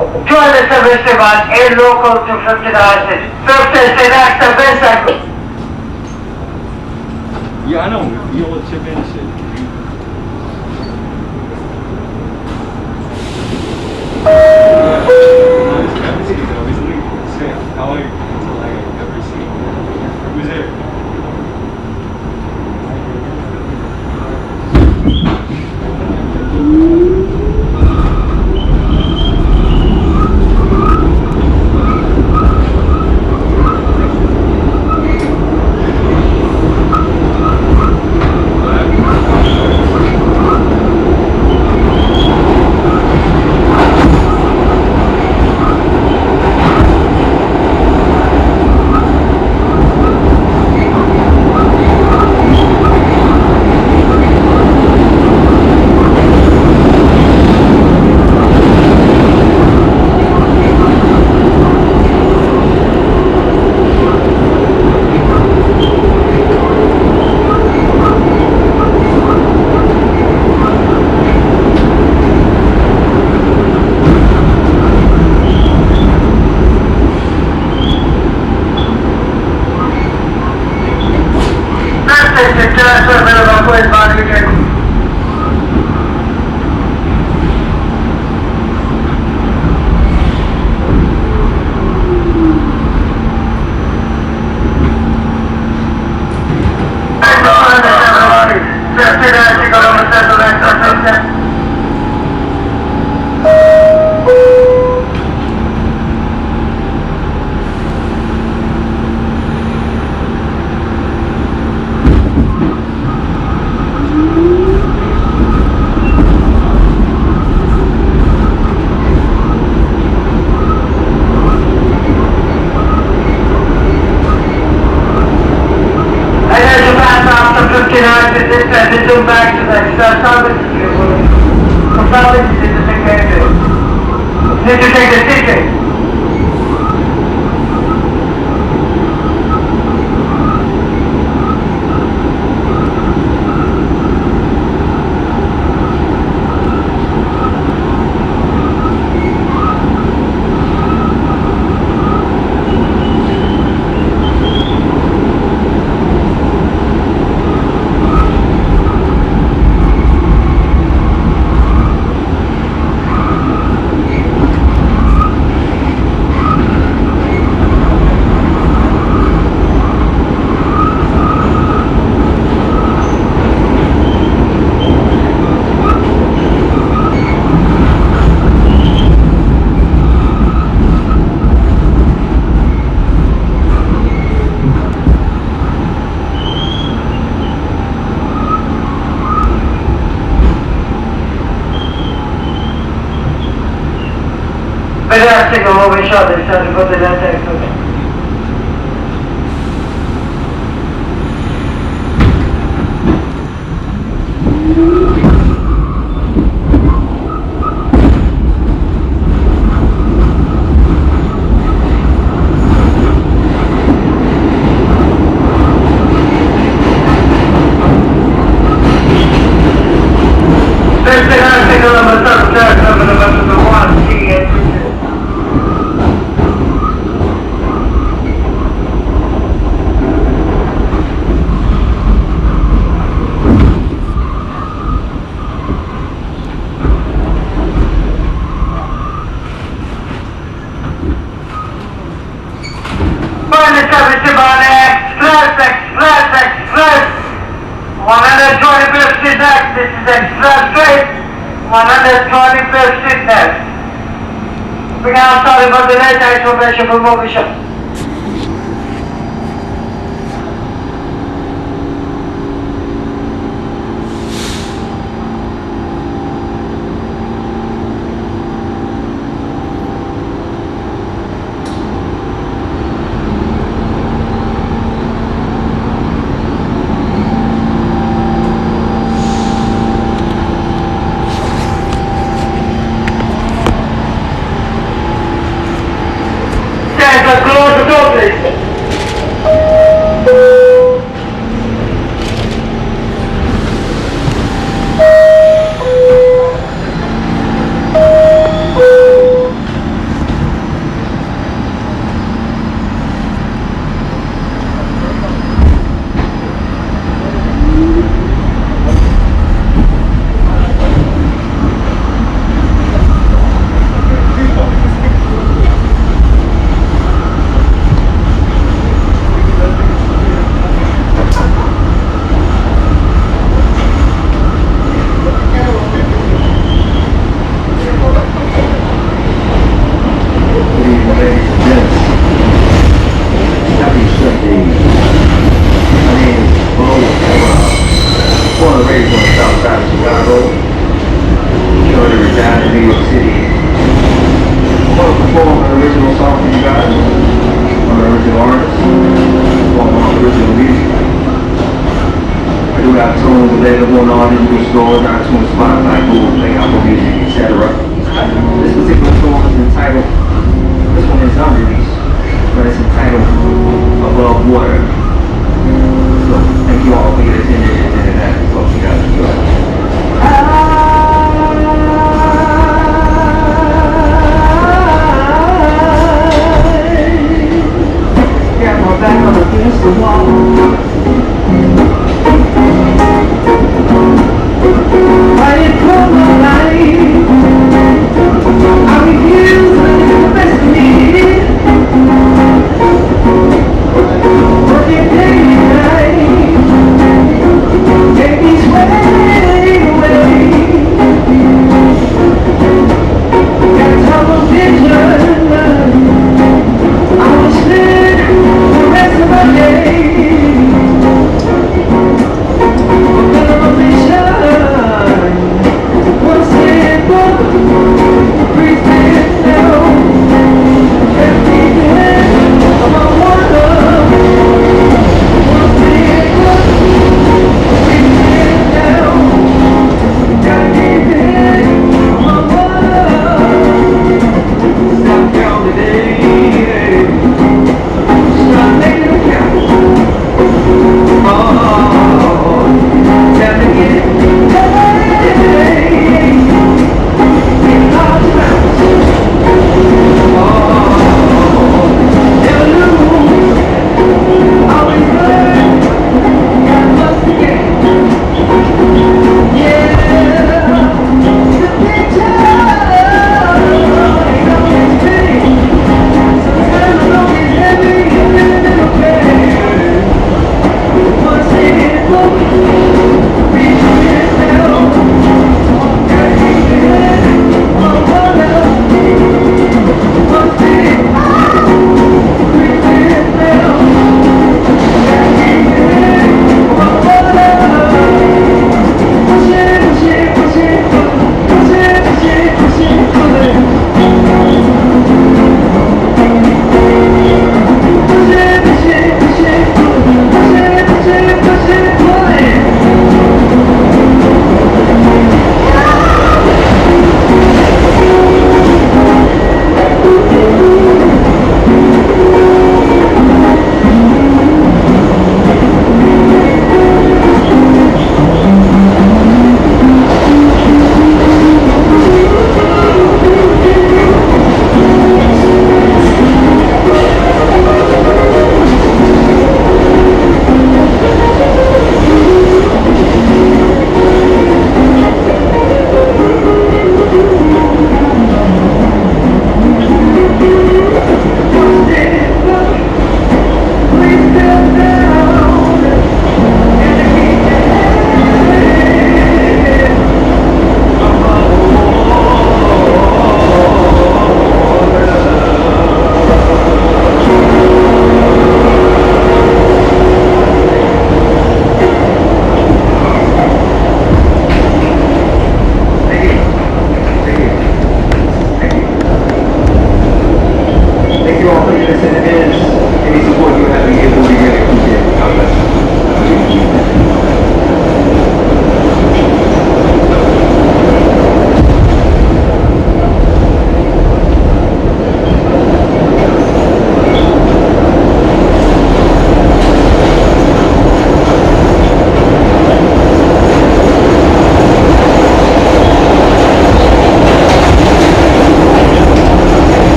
Join the festival in local to 59. 50 next event. Yeah, I know. You don't want to chip in and shit. How are you? Until I ever see you. Who's there? Back to the need to take the ticket. Vedresti come cominciate il sacerdote del testo. Express, 125th street next, this is Express Street, 125th street next. We now sorry for the later information for motion. Close the door, please. on all digital stores, iTunes, Spotify, Google Play, Apple Music, etc. This particular song is entitled, this one is unreleased, but it's entitled Above Water. So thank you all for your attention and that hope you guys enjoy. Got my back up against the wall. Why you come alive?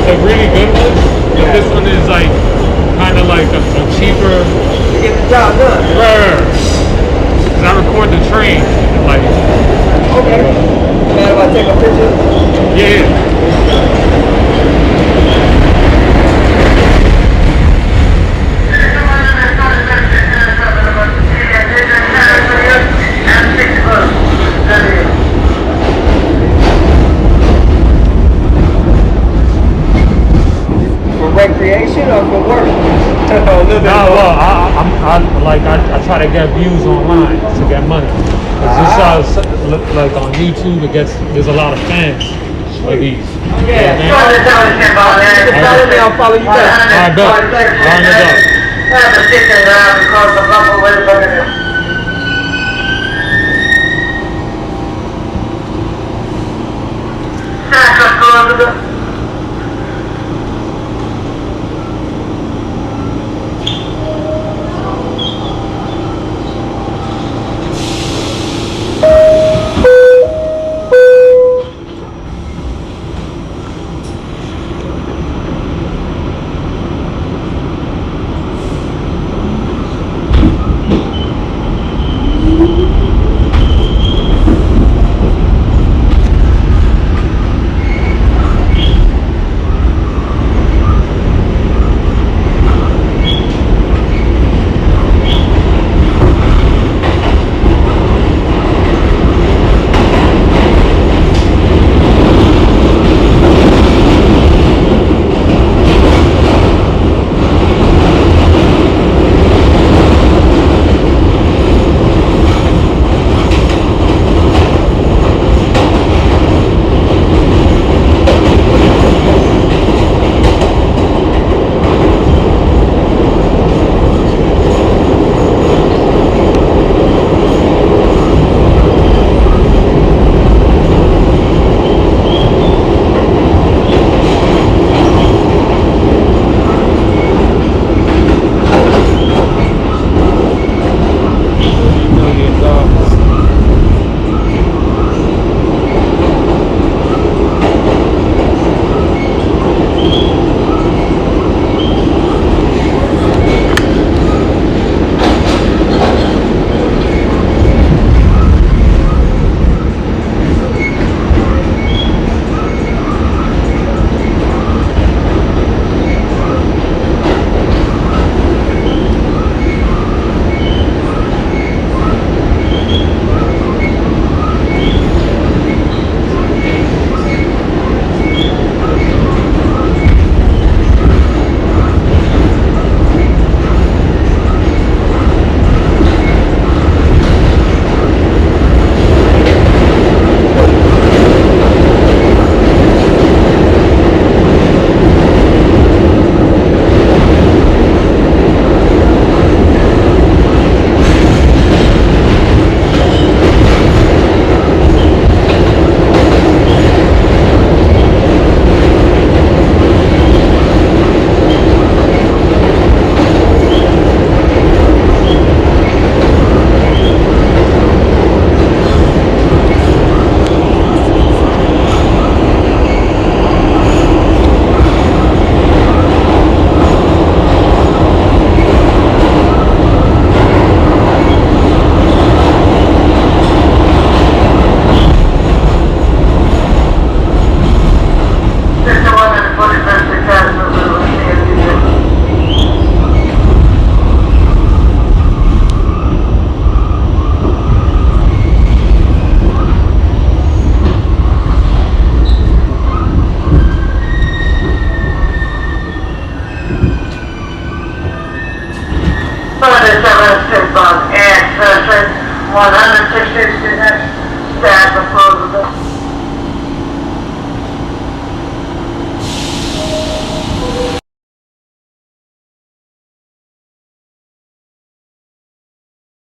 the really good ones. But this one is like kind of like a cheaper. To get the job done. Right. 'Cause I record the train. Like, Okay. Mind if I take a picture? yeah. For recreation or for work? A little bit No, of well, both. I try to get views online to get money. 'Cause this like on YouTube, there's a lot of fans of these. Yeah. man. Follow me, I'll follow you back. I bet. Line it up. Have to sit there now because the bumper will look at it.